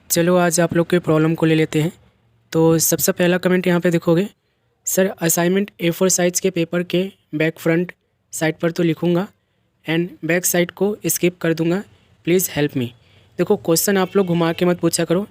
चलो आज आप लोग के प्रॉब्लम को ले लेते हैं। तो सबसे पहला कमेंट यहाँ पे देखोगे, सर असाइनमेंट A4 साइज़ के पेपर के बैक फ्रंट साइड पर तो लिखूँगा एंड बैक साइड को स्किप कर दूँगा, प्लीज़ हेल्प मी। देखो क्वेश्चन आप लोग घुमा के मत पूछा करो।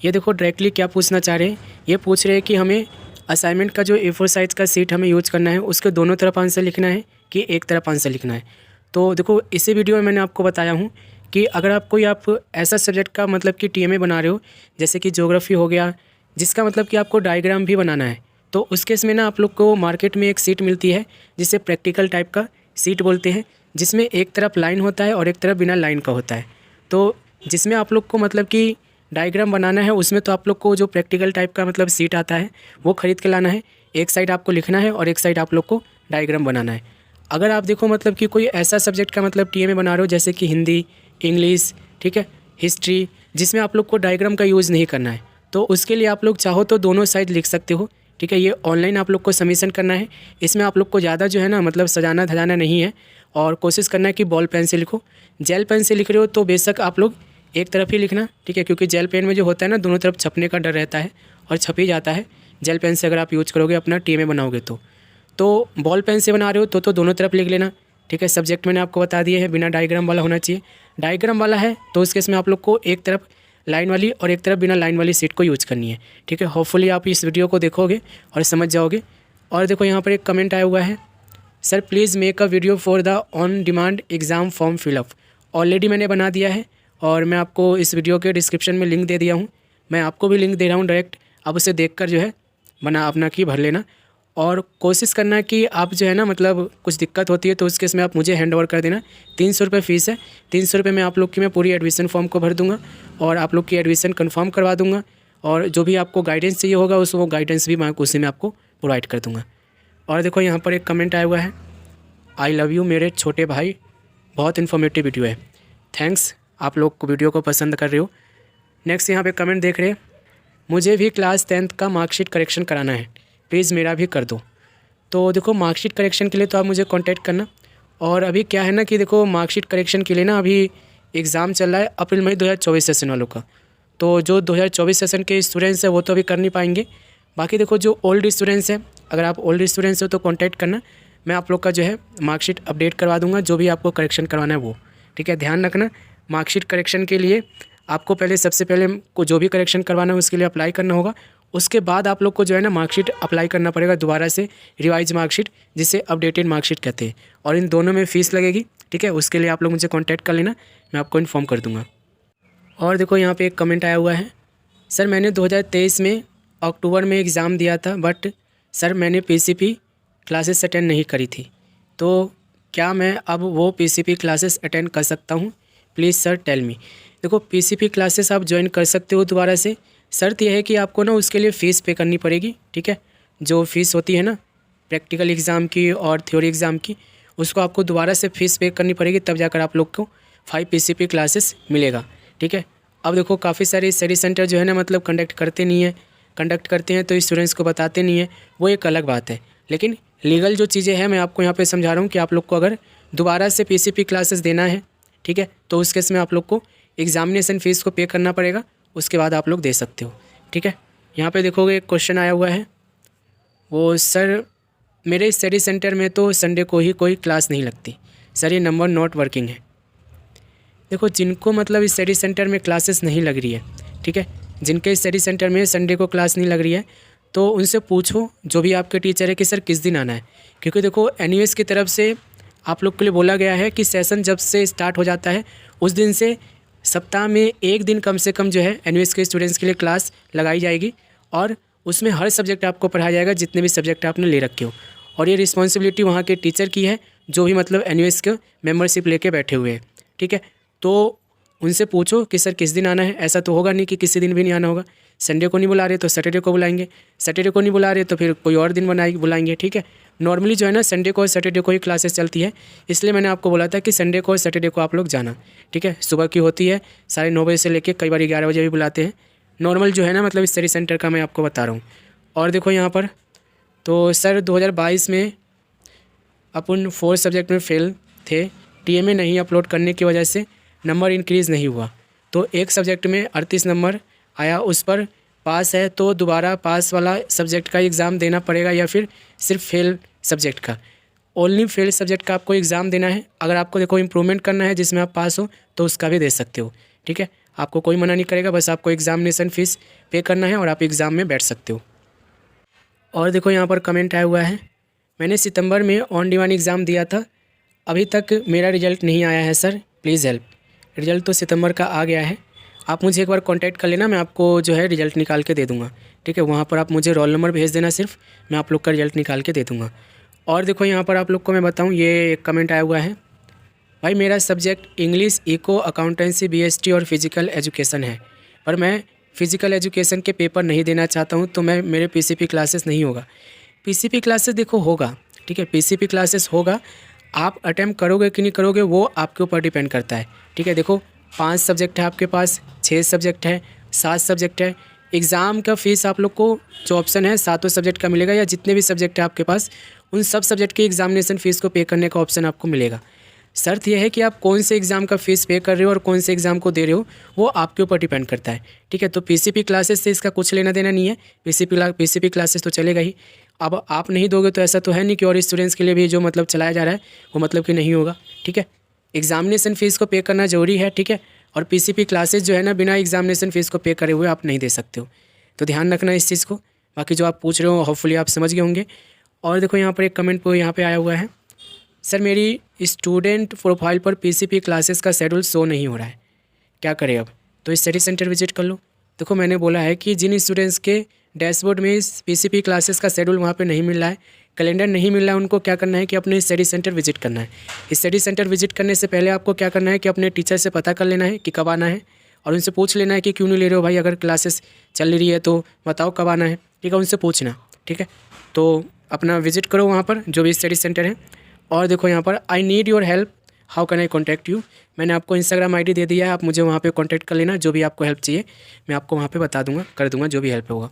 ये देखो डायरेक्टली क्या पूछना चाह रहे हैं, ये पूछ रहे हैं कि हमें असाइनमेंट का जो A4 साइज़ का सीट हमें यूज करना है उसके दोनों तरफ आंसर लिखना है कि एक तरफ आंसर लिखना है। तो देखो इसी वीडियो में मैंने आपको बताया हूँ कि अगर आप ऐसा सब्जेक्ट का मतलब कि TMA बना रहे हो, जैसे कि ज्योग्राफी हो गया, जिसका मतलब कि आपको डायग्राम भी बनाना है, तो उस केस में ना आप लोग को मार्केट में एक सीट मिलती है जिसे प्रैक्टिकल टाइप का सीट बोलते हैं, जिसमें एक तरफ लाइन होता है और एक तरफ बिना लाइन का होता है। तो जिसमें आप लोग को मतलब कि डायग्राम बनाना है उसमें तो आप लोग को जो प्रैक्टिकल टाइप का मतलब सीट आता है वो ख़रीद के लाना है। एक साइड आपको लिखना है और एक साइड आप लोग को डायग्राम बनाना है। अगर आप देखो मतलब कि कोई ऐसा सब्जेक्ट का मतलब TMA बना रहे हो जैसे कि हिंदी, इंग्लिश, ठीक है, हिस्ट्री, जिसमें आप लोग को डायग्राम का यूज़ नहीं करना है, तो उसके लिए आप लोग चाहो तो दोनों साइड लिख सकते हो। ठीक है, ये ऑनलाइन आप लोग को सबमिशन करना है। इसमें आप लोग को ज़्यादा जो है ना मतलब सजाना धजाना नहीं है और कोशिश करना है कि बॉल पेन से लिखो। जेल पेन से लिख रहे हो तो बेशक आप लोग एक तरफ ही लिखना, ठीक है, क्योंकि जेल पेन में जो होता है ना दोनों तरफ छपने का डर रहता है और छप ही जाता है जेल पेन से अगर आप यूज़ करोगे अपना TMA बनाओगे तो बॉल पेन से बना रहे हो तो दोनों तरफ लिख लेना। ठीक है, सब्जेक्ट मैंने आपको बता दिए है, बिना डायग्राम वाला होना चाहिए। डायग्राम वाला है तो उस केस में आप लोग को एक तरफ लाइन वाली और एक तरफ बिना लाइन वाली सीट को यूज करनी है। ठीक है, होपफुली आप इस वीडियो को देखोगे और समझ जाओगे। और देखो यहाँ पर एक कमेंट आया हुआ है, sir please make a video for the on demand exam form fill up. Already मैंने बना दिया है और मैं आपको इस वीडियो के डिस्क्रिप्शन में लिंक दे दिया हूँ। मैं आपको भी लिंक दे रहा हूँ डायरेक्ट, आप उसे देखकर जो है बना अपना की भर लेना। और कोशिश करना कि आप जो है ना मतलब कुछ दिक्कत होती है तो उस केस में आप मुझे हैंड ओवर कर देना। 300 रुपये फ़ीस है, 300 रुपये में आप लोग की मैं पूरी एडमिशन फॉर्म को भर दूंगा और आप लोग की एडमिशन कंफर्म करवा दूंगा। और जो भी आपको गाइडेंस चाहिए होगा वो गाइडेंस भी मैं उसी में आपको प्रोवाइड कर दूंगा। और देखो यहाँ पर एक कमेंट आया हुआ है, आई लव यू मेरे छोटे भाई, बहुत इन्फॉर्मेटिव वीडियो है, थैंक्स, आप लोग को वीडियो को पसंद कर रहे हो। नेक्स्ट यहाँ पे कमेंट देख रहे हैं, मुझे भी क्लास 10th का मार्कशीट करेक्शन कराना है, प्लीज़ मेरा भी कर दो। तो देखो मार्कशीट करेक्शन के लिए तो आप मुझे कांटेक्ट करना। और अभी क्या है ना कि देखो मार्कशीट करेक्शन के लिए ना अभी एग्ज़ाम चल रहा है अप्रैल मई 2024 सेशन वालों का। तो जो 2024 सेशन के स्टूडेंट्स हैं वो तो अभी कर नहीं पाएंगे। बाकी देखो जो ओल्ड स्टूडेंट्स हैं, अगर आप ओल्ड स्टूडेंट्स हो तो कॉन्टैक्ट करना, मैं आप लोग का जो है मार्कशीट अपडेट करवा दूँगा, जो भी आपको करेक्शन करवाना है वो। ठीक है, ध्यान रखना मार्कशीट करेक्शन के लिए आपको पहले सबसे पहले को जो भी करेक्शन करवाना है उसके लिए अप्लाई करना होगा। उसके बाद आप लोग को जो है ना मार्कशीट अप्लाई करना पड़ेगा दोबारा से, रिवाइज मार्कशीट, जिसे अपडेटेड मार्कशीट कहते हैं। और इन दोनों में फ़ीस लगेगी। ठीक है, उसके लिए आप लोग मुझे कांटेक्ट कर लेना, मैं आपको इन्फॉर्म कर दूंगा। और देखो यहाँ पे एक कमेंट आया हुआ है, सर मैंने 2023 में अक्टूबर में एग्ज़ाम दिया था बट सर मैंने PCP क्लासेस अटेंड नहीं करी थी, तो क्या मैं अब वो PCP क्लासेस अटेंड कर सकता हूँ, प्लीज़ सर टेल मी। देखो PCP क्लासेस आप ज्वाइन कर सकते हो दोबारा से, शर्त यह है कि आपको ना उसके लिए फ़ीस पे करनी पड़ेगी। ठीक है, जो फ़ीस होती है ना प्रैक्टिकल एग्ज़ाम की और थ्योरी एग्ज़ाम की, उसको आपको दोबारा से फ़ीस पे करनी पड़ेगी, तब जाकर आप लोग को 5 PCP क्लासेस मिलेगा। ठीक है, अब देखो काफ़ी सारे स्टडी सेंटर जो है ना मतलब कंडक्ट करते हैं तो स्टूडेंट्स को बताते नहीं हैं, वो एक अलग बात है। लेकिन लीगल जो चीज़ें हैं मैं आपको यहाँ पे समझा रहा हूँ कि आप लोग को अगर दोबारा से PCP क्लासेस देना है, ठीक है, तो उस केस में आप लोग को एग्ज़ामिनेशन फ़ीस को पे करना पड़ेगा, उसके बाद आप लोग दे सकते हो। ठीक है, यहाँ पे देखोगे एक क्वेश्चन आया हुआ है, वो सर मेरे स्टडी सेंटर में तो संडे को ही कोई क्लास नहीं लगती, सर ये नंबर नॉट वर्किंग है। देखो जिनको मतलब स्टडी सेंटर में क्लासेस नहीं लग रही है, ठीक है, जिनके स्टडी सेंटर में संडे को क्लास नहीं लग रही है, तो उनसे पूछो जो भी आपके टीचर है कि सर किस दिन आना है। क्योंकि देखो NUS की तरफ से आप लोग के लिए बोला गया है कि सेशन जब से स्टार्ट हो जाता है उस दिन से सप्ताह में एक दिन कम से कम जो है NUS के स्टूडेंट्स के लिए क्लास लगाई जाएगी और उसमें हर सब्जेक्ट आपको पढ़ाया जाएगा जितने भी सब्जेक्ट आपने ले रखे हो। और ये रिस्पॉन्सिबिलिटी वहाँ के टीचर की है जो भी मतलब NUS के मेंबरशिप लेके बैठे हुए हैं। ठीक है, तो उनसे पूछो कि सर किस दिन आना है। ऐसा तो होगा नहीं कि किसी दिन भी नहीं आना होगा, संडे को नहीं बुला रहे तो सैटरडे को बुलाएंगे, सैटरडे को नहीं बुला रहे तो फिर कोई और दिन बुलाएंगे। ठीक है, नॉर्मली जो है ना संडे को और सैटरडे को ही क्लासेस चलती है, इसलिए मैंने आपको बोला था कि संडे को और सैटरडे को आप लोग जाना। ठीक है, सुबह की होती है 9:30 बजे से लेकर कई बार 11 बजे भी बुलाते हैं, नॉर्मल जो है ना मतलब स्टडी सेंटर का मैं आपको बता रहा हूँ। और देखो यहाँ पर तो सर 2022 में अपन 4 सब्जेक्ट में फेल थे, TMA नहीं अपलोड करने की वजह से नंबर इंक्रीज़ नहीं हुआ, तो एक सब्जेक्ट में 38 नंबर आया उस पर पास है तो दोबारा पास वाला सब्जेक्ट का एग्ज़ाम देना पड़ेगा या फिर सिर्फ फेल सब्जेक्ट का? ओनली फेल सब्जेक्ट का आपको एग्ज़ाम देना है। अगर आपको देखो इम्प्रूवमेंट करना है जिसमें आप पास हो तो उसका भी दे सकते हो, ठीक है। आपको कोई मना नहीं करेगा, बस आपको एग्ज़ामिनेशन फ़ीस पे करना है और आप एग्ज़ाम में बैठ सकते हो। और देखो यहाँ पर कमेंट आया हुआ है, मैंने सितंबर में ऑन डिमांड एग्ज़ाम दिया था, अभी तक मेरा रिज़ल्ट नहीं आया है सर, प्लीज़ हेल्प। रिज़ल्ट तो सितंबर का आ गया है, आप मुझे एक बार कांटेक्ट कर लेना, मैं आपको जो है रिज़ल्ट निकाल के दे दूँगा, ठीक है। वहाँ पर आप मुझे रोल नंबर भेज देना सिर्फ, मैं आप लोग का रिज़ल्ट निकाल के दे दूँगा। और देखो यहाँ पर आप लोग को मैं बताऊँ, ये एक कमेंट आया हुआ है, भाई मेरा subject English, eco, accountancy, BST और फिज़िकल एजुकेशन है, पर मैं फ़िज़िकल एजुकेशन के पेपर नहीं देना चाहता हूँ, तो मेरे पीसीपी क्लासेस नहीं होगा। पीसीपी क्लासेस देखो होगा, ठीक है, पीसीपी क्लासेस होगा, आप अटेम्प्ट करोगे कि नहीं करोगे वो आपके ऊपर डिपेंड करता है, ठीक है। देखो 5 सब्जेक्ट है आपके पास, 6 सब्जेक्ट है, 7 सब्जेक्ट है, एग्ज़ाम का फ़ीस आप लोग को जो ऑप्शन है 7 सब्जेक्ट का मिलेगा, या जितने भी सब्जेक्ट है आपके पास उन सब सब्जेक्ट की एग्ज़ामिनेशन फ़ीस को पे करने का ऑप्शन आपको मिलेगा। शर्त यह है कि आप कौन से एग्ज़ाम का फ़ीस पे कर रहे हो और कौन से एग्ज़ाम को दे रहे हो, वो आपके ऊपर डिपेंड करता है, ठीक है। तो पीसीपी क्लासेस से इसका कुछ लेना देना नहीं है, पीसीपी क्लासेस तो चलेगा ही। अब आप नहीं दोगे तो ऐसा तो है नहीं कि और स्टूडेंट्स के लिए भी जो मतलब चलाया जा रहा है वो मतलब कि नहीं होगा, ठीक है। एग्ज़ामिनेशन फ़ीस को पे करना ज़रूरी है, ठीक है। और पीसीपी क्लासेस जो है ना, बिना एग्ज़ामिनेशन फ़ीस को पे करे हुए आप नहीं दे सकते हो, तो ध्यान रखना इस चीज़ को। बाकी जो आप पूछ रहे हो होपफुली आप समझ गए होंगे। और देखो यहाँ पर एक कमेंट यहाँ पे आया हुआ है, सर मेरी स्टूडेंट प्रोफाइल पर पीसीपी क्लासेस का शेड्यूल शो नहीं हो रहा है, क्या करें अब? तो स्टडी सेंटर विजिट कर लो। देखो मैंने बोला है कि जिन स्टूडेंट्स के डैशबोर्ड में इस पीसीपी क्लासेस का शेड्यूल वहाँ पे नहीं मिल रहा है, कैलेंडर नहीं मिल रहा है, उनको क्या करना है कि अपने स्टडी सेंटर विजिट करना है। स्टडी सेंटर विजिट करने से पहले आपको क्या करना है कि अपने टीचर से पता कर लेना है कि कब आना है, और उनसे पूछ लेना है कि क्यों नहीं ले रहे हो भाई, अगर क्लासेस चल रही है तो बताओ कब आना है, ठीक है, उनसे पूछना, ठीक है। तो अपना विजिट करो वहाँ पर जो भी स्टडी सेंटर है। और देखो यहाँ पर I need your help, how can eye contact you, मैंने आपको इंस्टाग्राम आईडी दे दिया है, आप मुझे वहाँ पे कांटेक्ट कर लेना, जो भी आपको हेल्प चाहिए मैं आपको वहाँ पे बता दूंगा, कर दूंगा जो भी हेल्प होगा।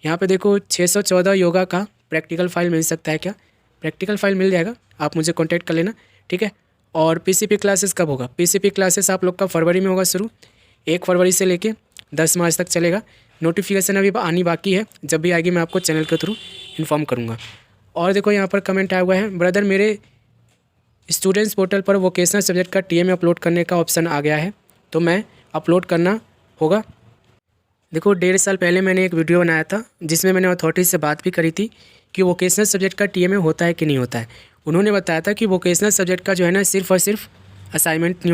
यहाँ पे देखो 614 योगा का प्रैक्टिकल फ़ाइल मिल सकता है क्या? प्रैक्टिकल फ़ाइल मिल जाएगा, आप मुझे कॉन्टैक्ट कर लेना, ठीक है। और पीसीपी क्लासेस कब होगा? पीसीपी क्लासेस आप लोग का फरवरी में होगा शुरू, 1 फरवरी से लेके 10 मार्च तक चलेगा। नोटिफिकेशन अभी आनी बाकी है, जब भी आएगी मैं आपको चैनल के थ्रू इन्फॉर्म करूँगा। और देखो यहाँ पर कमेंट आया हुआ है, ब्रदर मेरे स्टूडेंट्स पोर्टल पर वोकेशनल सब्जेक्ट का टीएमए अपलोड करने का ऑप्शन आ गया है, तो मैं अपलोड करना होगा। देखो 1.5 साल पहले मैंने एक वीडियो बनाया था जिसमें मैंने अथॉरिटी से बात भी करी थी कि वोकेशनल सब्जेक्ट का टीएमए होता है कि नहीं होता है। उन्होंने बताया था कि वोकेशनल सब्जेक्ट का जो है ना सिर्फ और सिर्फ असाइनमेंट नहीं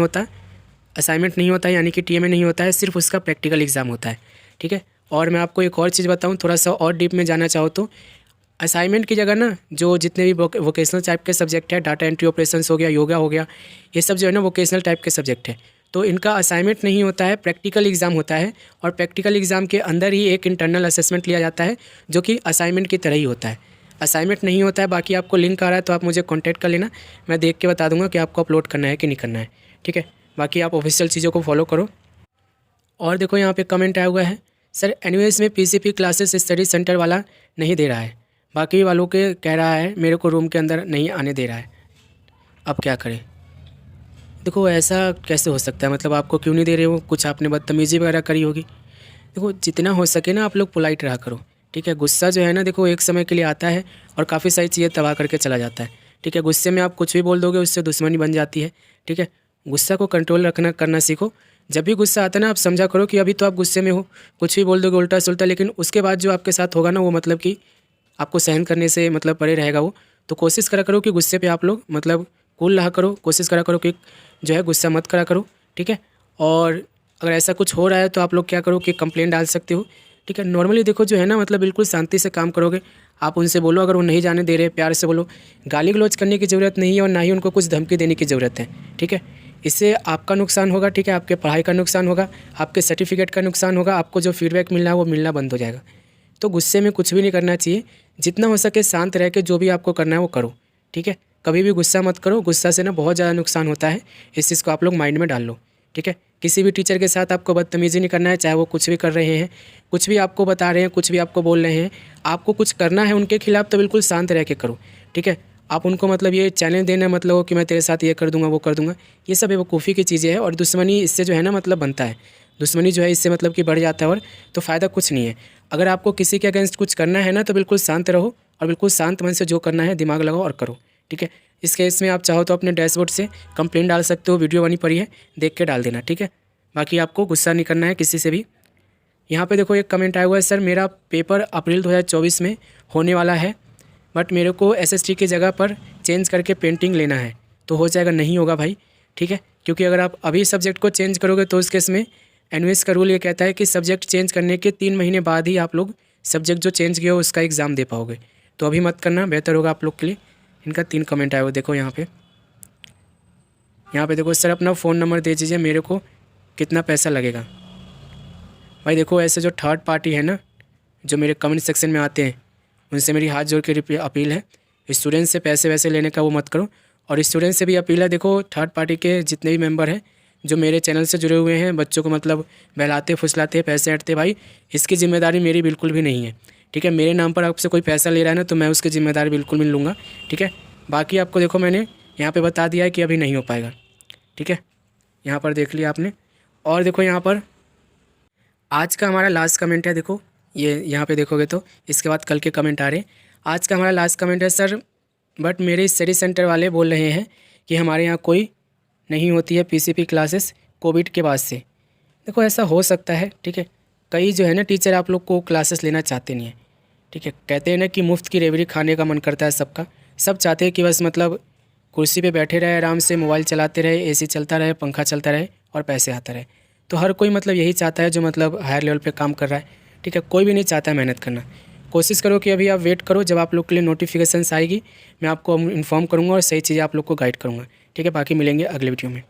होता है, यानी कि टीएमए नहीं होता है, सिर्फ उसका प्रैक्टिकल एग्ज़ाम होता है, ठीक है। और मैं आपको एक और चीज़ बताऊँ, थोड़ा सा और डीप में जाना चाहो तो असाइनमेंट की जगह ना जो जितने भी वोकेशनल टाइप के सब्जेक्ट है, डाटा एंट्री ऑपरेशंस हो गया, योगा हो गया, ये सब जो है ना वोकेशनल टाइप के सब्जेक्ट है, तो इनका असाइनमेंट नहीं होता है, प्रैक्टिकल एग्ज़ाम होता है। और प्रैक्टिकल एग्ज़ाम के अंदर ही एक इंटरनल असेसमेंट लिया जाता है जो कि असाइनमेंट की तरह ही होता है, असाइनमेंट नहीं होता है। बाकी आपको लिंक आ रहा है तो आप मुझे कॉन्टैक्ट कर लेना, मैं देख के बता दूंगा कि आपको अपलोड करना है कि नहीं करना है, ठीक है। बाकी आप ऑफिशियल चीज़ों को फॉलो करो। और देखो यहाँ पे कमेंट आया हुआ है, सर एनीवेज में पीसीपी क्लासेस स्टडी सेंटर वाला नहीं दे रहा है, बाकी वालों के कह रहा है मेरे को रूम के अंदर नहीं आने दे रहा है, अब क्या करें? देखो ऐसा कैसे हो सकता है, मतलब आपको क्यों नहीं दे रहे हो, कुछ आपने बदतमीज़ी वगैरह करी होगी। देखो जितना हो सके ना आप लोग पोलाइट रहा करो, ठीक है। गुस्सा जो है ना देखो एक समय के लिए आता है और काफ़ी सारी चीज़ें तबाह करके चला जाता है, ठीक है। गुस्से में आप कुछ भी बोल दोगे उससे दुश्मनी बन जाती है, ठीक है। गुस्सा को कंट्रोल करना सीखो। जब भी गुस्सा आता है ना आप समझा करो कि अभी तो आप गुस्से में हो, कुछ भी बोल दोगे उल्टा सुल्टा, लेकिन उसके बाद जो आपके साथ होगा ना वो मतलब कि आपको सहन करने से मतलब परे रहेगा वो। तो कोशिश करा करो कि गुस्से पे आप लोग मतलब कूल रहा करो, कोशिश करा करो कि जो है गुस्सा मत करा करो, ठीक है। और अगर ऐसा कुछ हो रहा है तो आप लोग क्या करो कि कंप्लेंट डाल सकते हो, ठीक है। नॉर्मली देखो जो है ना मतलब बिल्कुल शांति से काम करोगे, आप उनसे बोलो, अगर वो नहीं जाने दे रहे प्यार से बोलो, गाली गलौज करने की ज़रूरत नहीं है और ना ही उनको कुछ धमकी देने की ज़रूरत है, ठीक है। इससे आपका नुकसान होगा, ठीक है, आपके पढ़ाई का नुकसान होगा, आपके सर्टिफिकेट का नुकसान होगा, आपको जो फीडबैक मिलना है वो मिलना बंद हो जाएगा। तो गुस्से में कुछ भी नहीं करना चाहिए, जितना हो सके शांत रह के जो भी आपको करना है वो करो, ठीक है। कभी भी गुस्सा मत करो, गुस्सा से ना बहुत ज़्यादा नुकसान होता है, इस चीज़ को आप लोग माइंड में डाल लो, ठीक है। किसी भी टीचर के साथ आपको बदतमीज़ी नहीं करना है, चाहे वो कुछ भी कर रहे हैं, कुछ भी आपको बता रहे हैं, कुछ भी आपको बोल रहे हैं, आपको कुछ करना है उनके खिलाफ़ तो बिल्कुल शांत रह के करो, ठीक है। आप उनको मतलब ये चैलेंज देना मतलब हो कि मैं तेरे साथ ये कर दूंगा वो कर दूंगा, ये सब बेवकूफ़ी की चीज़ें हैं और दुश्मनी इससे जो है ना मतलब बनता है। दुश्मनी जो है इससे मतलब कि बढ़ जाता है और तो फ़ायदा कुछ नहीं है। अगर आपको किसी के अगेंस्ट कुछ करना है ना तो बिल्कुल शांत रहो और बिल्कुल शांत मन से जो करना है दिमाग लगाओ और करो, ठीक है। इस केस में आप चाहो तो अपने डैशबोर्ड से कंप्लेंट डाल सकते हो, वीडियो बनी पड़ी है, देख के डाल देना, ठीक है। बाकी आपको गुस्सा नहीं करना है किसी से भी। यहाँ पे देखो एक कमेंट आया हुआ है, सर मेरा पेपर अप्रैल 2024 में होने वाला है बट मेरे को एसएसटी की जगह पर चेंज करके पेंटिंग लेना है, तो हो जाएगा? नहीं होगा भाई, ठीक है। क्योंकि अगर आप अभी सब्जेक्ट को चेंज करोगे तो उस केस में एनयूएस का रूल ये कहता है कि सब्जेक्ट चेंज करने के 3 महीने बाद ही आप लोग सब्जेक्ट जो चेंज किया हो उसका एग्ज़ाम दे पाओगे। तो अभी मत करना, बेहतर होगा आप लोग के लिए। इनका 3 कमेंट आया हुआ देखो यहाँ पे देखो, सर अपना फ़ोन नंबर दे दीजिए, मेरे को कितना पैसा लगेगा? भाई देखो, ऐसे जो थर्ड पार्टी है ना जो मेरे कमेंट सेक्शन में आते हैं, उनसे मेरी हाथ जोड़ के अपील है, स्टूडेंट से पैसे वैसे लेने का वो मत करो। और स्टूडेंट से भी अपील है, देखो थर्ड पार्टी के जितने भी मेंबर हैं जो मेरे चैनल से जुड़े हुए हैं, बच्चों को मतलब बहलाते फुसलाते पैसे हटते, भाई इसकी ज़िम्मेदारी मेरी बिल्कुल भी नहीं है, ठीक है। मेरे नाम पर आपसे कोई पैसा ले रहा है ना तो मैं उसकी ज़िम्मेदारी बिल्कुल नहीं लूँगा, ठीक है। बाकी आपको देखो मैंने यहाँ पर बता दिया है कि अभी नहीं हो पाएगा, ठीक है। यहाँ पर देख लिया आपने। और देखो यहाँ पर आज का हमारा लास्ट कमेंट है, देखो ये यहाँ पे देखोगे तो इसके बाद कल के कमेंट आ रहे हैं। आज का हमारा लास्ट कमेंट है, सर बट मेरे स्टडी सेंटर वाले बोल रहे हैं कि हमारे यहाँ कोई नहीं होती है पीसीपी क्लासेस कोविड के बाद से। देखो ऐसा हो सकता है, ठीक है। कई जो है ना टीचर आप लोग को क्लासेस लेना चाहते नहीं हैं, ठीक है। कहते हैं ना कि मुफ्त की रेवड़ी खाने का मन करता है सबका, सब चाहते हैं कि बस मतलब कुर्सी पे बैठे रहे, आराम से मोबाइल चलाते रहे, एसी चलता रहे, पंखा चलता रहे और पैसे आता रहे। तो हर कोई मतलब यही चाहता है जो मतलब हायर लेवल पे काम कर रहा है, ठीक है। कोई भी नहीं चाहता है मेहनत करना। कोशिश करो कि अभी आप वेट करो, जब आप लोग के लिए नोटिफिकेशंस आएगी मैं आपको इन्फॉर्म करूँगा और सही चीज़ें आप लोग को गाइड करूँगा, ठीक है। बाकी मिलेंगे अगले वीडियो में।